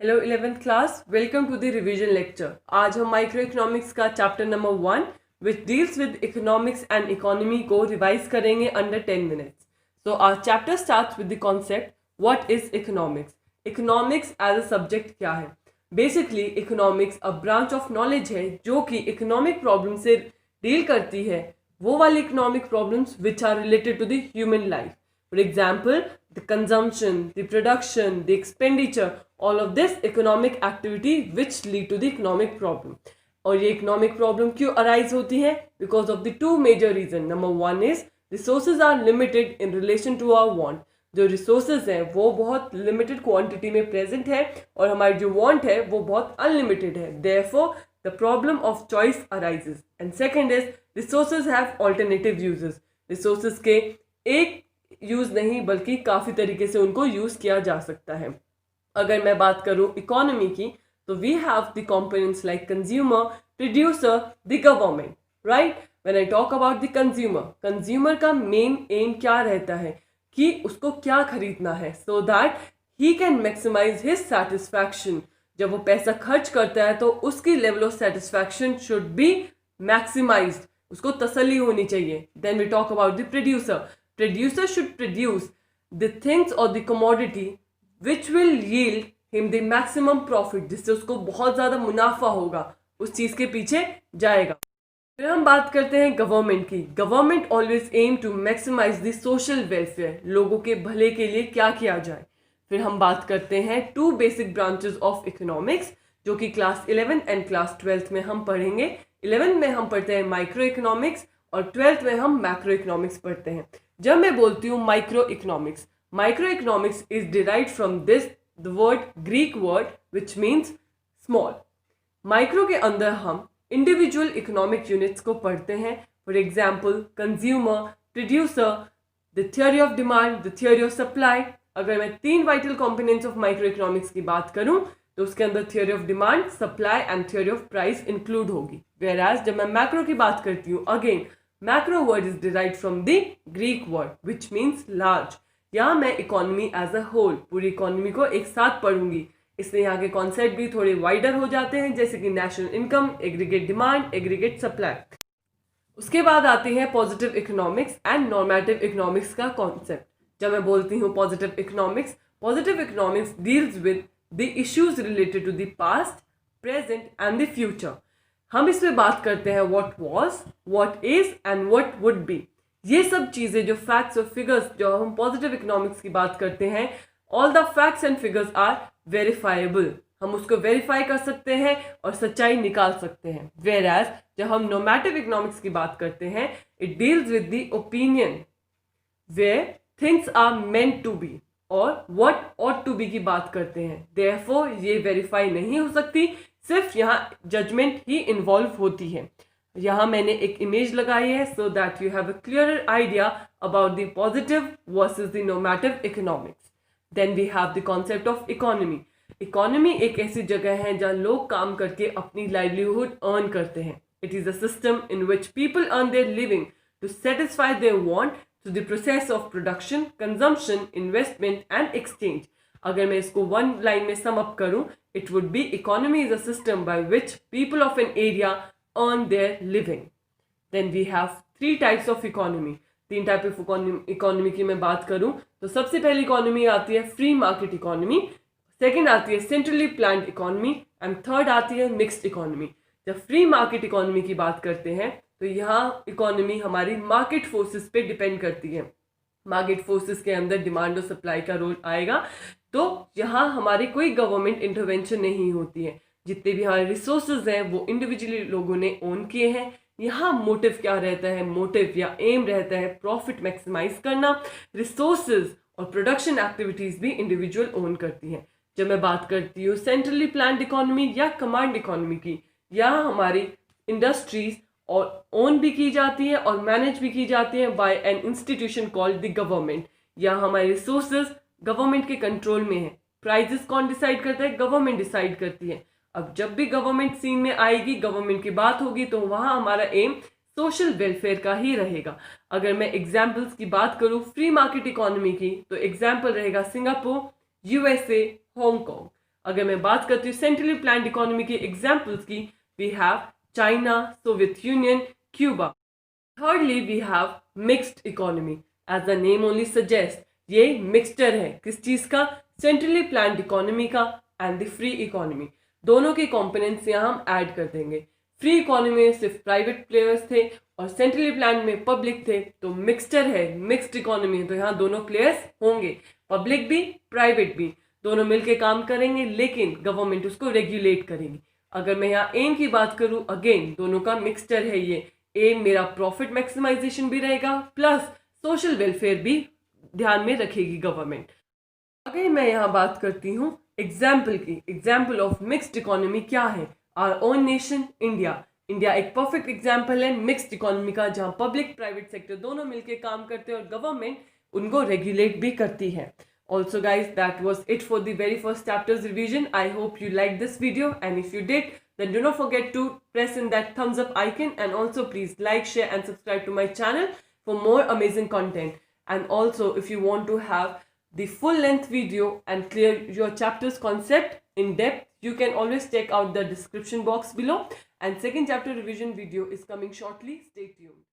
Hello 11th class, welcome to the revision lecture. आज हम micro economics का chapter number 1 which deals with economics and economy को revise करेंगे under 10 minutes. So our chapter starts with the concept what is economics. Economics as a subject क्या है? Basically economics a branch of knowledge है जो कि economic problem से deal करती है, वो वाली economic problems which are related to the human life. For example, the consumption, the production, the expenditure, all of this economic activity which lead to the economic problem. और ये economic problem क्यों arise होती है? Because of the two major reasons. Number one is resources are limited in relation to our want. जो resources हैं वो बहुत limited quantity में present है और हमारी जो want है वो बहुत unlimited है. Therefore, the problem of choice arises. And second is resources have alternative uses. Resources के एक यूज नहीं बल्कि काफी तरीके से उनको यूज किया जा सकता है। अगर मैं बात करूं इकोनॉमी की तो we have the components like consumer, producer, the government, right. When I talk about the consumer का मेन एम क्या रहता है कि उसको क्या खरीदना है so that he can maximise his satisfaction. जब वो पैसा खर्च करता है तो उसकी level of satisfaction should be maximised, उसको तसल्ली होनी चाहिए। Then we talk about the producer. Producer should produce the things or the commodity which will yield him the maximum profit, जिससे उसको बहुत ज़्यादा मुनाफा होगा, उस चीज़ के पीछे जाएगा। फिर हम बात करते हैं गवर्नमेंट की। Government always aim to maximise the social welfare, लोगों के भले के लिए क्या किया जाए। फिर हम बात करते हैं two basic branches of economics जो कि क्लास 11 एंड क्लास 12 में हम पढ़ेंगे। 11 में हम पढ़ते हैं माइक्रो इकोनॉमिक्स और 12th में हम मैक्रो इकोनॉमिक्स पढ़ते हैं। जब मैं बोलती हूँ micro economics is derived from this the word Greek word which means small. Micro के अंदर हम इंडिविजुअल इकोनॉमिक यूनिट्स को पढ़ते हैं। For example consumer, producer, the theory of demand, the theory of supply. अगर मैं 3 vital components of micro economics की बात करूं तो उसके अंदर theory of demand, supply and theory of price include होगी। वेयरएज जब मैं मैक्रो की बात करती हूँ, again macro word is derived from the Greek word which means large. यहाँ मैं इकोनॉमी एज अ होल, पूरी इकोनॉमी को एक साथ पढ़ूंगी, इसलिए यहाँ के कॉन्सेप्ट भी थोड़े वाइडर हो जाते हैं, जैसे कि national income, aggregate demand, aggregate supply. उसके बाद आते हैं positive economics and normative economics का कॉन्सेप्ट। जब मैं बोलती हूँ positive economics deals with the issues related to the past, present and the future. हम इसमें बात करते हैं what was, what is and what would be. ये सब चीज़ें जो फैक्ट्स और फिगर्स, जो हम पॉजिटिव इकोनॉमिक्स की बात करते हैं, all the facts and figures are verifiable. हम उसको वेरीफाई कर सकते हैं और सच्चाई निकाल सकते हैं। वेयरएज जब हम नॉर्मेटिव इकोनॉमिक्स की बात करते हैं, it deals with the opinion where things are meant to be और व्हाट ऑट टू बी की बात करते हैं। देयरफॉर ये वेरीफाई नहीं हो सकती, सिर्फ यहाँ जजमेंट ही इन्वॉल्व होती है। यहाँ मैंने एक इमेज लगाई है so that you have a clear idea about the positive versus the normative economics. Then we have the concept of economy. Economy एक ऐसी जगह है जहाँ लोग काम करके अपनी लाइवलीहुड अर्न करते हैं। It is a system in which people earn their living to satisfy their want through the process of production, consumption, investment and exchange. अगर मैं इसको वन लाइन में सम अप करूं, it would be economy is a system by which people of an area earn their living. Then we have 3 types of economy. 3 type of economy की मैं बात करूं तो सबसे पहली इकोनॉमी आती है फ्री मार्केट इकोनॉमी, सेकंड आती है centrally planned economy and third आती है मिक्स्ड इकोनॉमी। जब फ्री मार्केट इकोनॉमी की बात करते हैं तो यहाँ इकोनॉमी हमारी मार्केट फोर्सेस पे डिपेंड करती है। मार्केट फोर्सेस के अंदर डिमांड और सप्लाई का रोल आएगा, तो यहाँ हमारी कोई गवर्नमेंट इंटरवेंशन नहीं होती है। जितने भी हमारे रिसोर्सेज हैं वो इंडिविजुअली लोगों ने ओन किए हैं। यहाँ मोटिव क्या रहता है? मोटिव या एम रहता है प्रॉफिट मैक्सिमाइज करना। रिसोर्सेज और प्रोडक्शन एक्टिविटीज भी इंडिविजुअल ओन करती हैं। जब मैं बात करती हूँ सेंट्रली प्लान्ड इकोनॉमी या कमांड इकोनॉमी की, यहाँ हमारी इंडस्ट्रीज और ओन भी की जाती है और मैनेज भी की जाती है by an institution called the government. यहाँ हमारे रिसोर्सेज गवर्नमेंट के कंट्रोल में है। प्राइजेस कौन डिसाइड करता है? गवर्नमेंट डिसाइड करती है। अब जब भी गवर्नमेंट सीन में आएगी, गवर्नमेंट की बात होगी, तो वहाँ हमारा एम सोशल वेलफेयर का ही रहेगा। अगर मैं एग्जाम्पल्स की बात करूँ फ्री मार्केट इकोनॉमी की, तो एग्जाम्पल रहेगा सिंगापुर, यूएसए, हांगकॉन्ग। अगर मैं बात करती हूँ सेंट्रली प्लान्ड इकोनॉमी के एग्जाम्पल्स की, we have China, Soviet Union, Cuba. Thirdly we have mixed economy. As the name only suggest, ये मिक्सचर है किस चीज का? सेंट्रली प्लान्ड इकोनॉमी का एंड द फ्री इकोनॉमी. दोनों के कंपोनेंट्स यहाँ हम ऐड कर देंगे. फ्री इकोनॉमी में सिर्फ प्राइवेट प्लेयर्स थे और सेंट्रली प्लान्ड में पब्लिक थे. तो मिक्सचर है, मिक्स्ड इकोनॉमी, तो यहाँ दोनों प्लेयर्स होंगे, पब्लिक भी प्राइवेट भी, दोनों मिलके काम करेंगे, लेकिन गवर्नमेंट उसको रेगुलेट करेगी. अगर मैं यहाँ एम की बात करूँ, अगेन दोनों का मिक्सचर है ये. एम मेरा प्रॉफिट मैक्सिमाइजेशन भी रहेगा प्लस सोशल वेलफेयर भी ध्यान में रखेगी गवर्नमेंट. अगर मैं यहाँ बात करती हूँ एग्जाम्पल की, एग्जाम्पल ऑफ मिक्स्ड इकोनॉमी क्या है? Our own nation India. India एक परफेक्ट एग्जाम्पल है मिक्स्ड इकोनॉमी का, जहाँ पब्लिक प्राइवेट सेक्टर दोनों मिलकर काम करते हैं और गवर्नमेंट उनको रेगुलेट भी करती है. Also guys, that was it for the very first chapter's revision. I hope you liked this video, and if you did, then do not forget to press in that thumbs up icon, and also please like, share and subscribe to my channel for more amazing content. And also if you want to have the full length video and clear your chapter's concept in depth, you can always check out the description box below, and second chapter revision video is coming shortly. Stay tuned.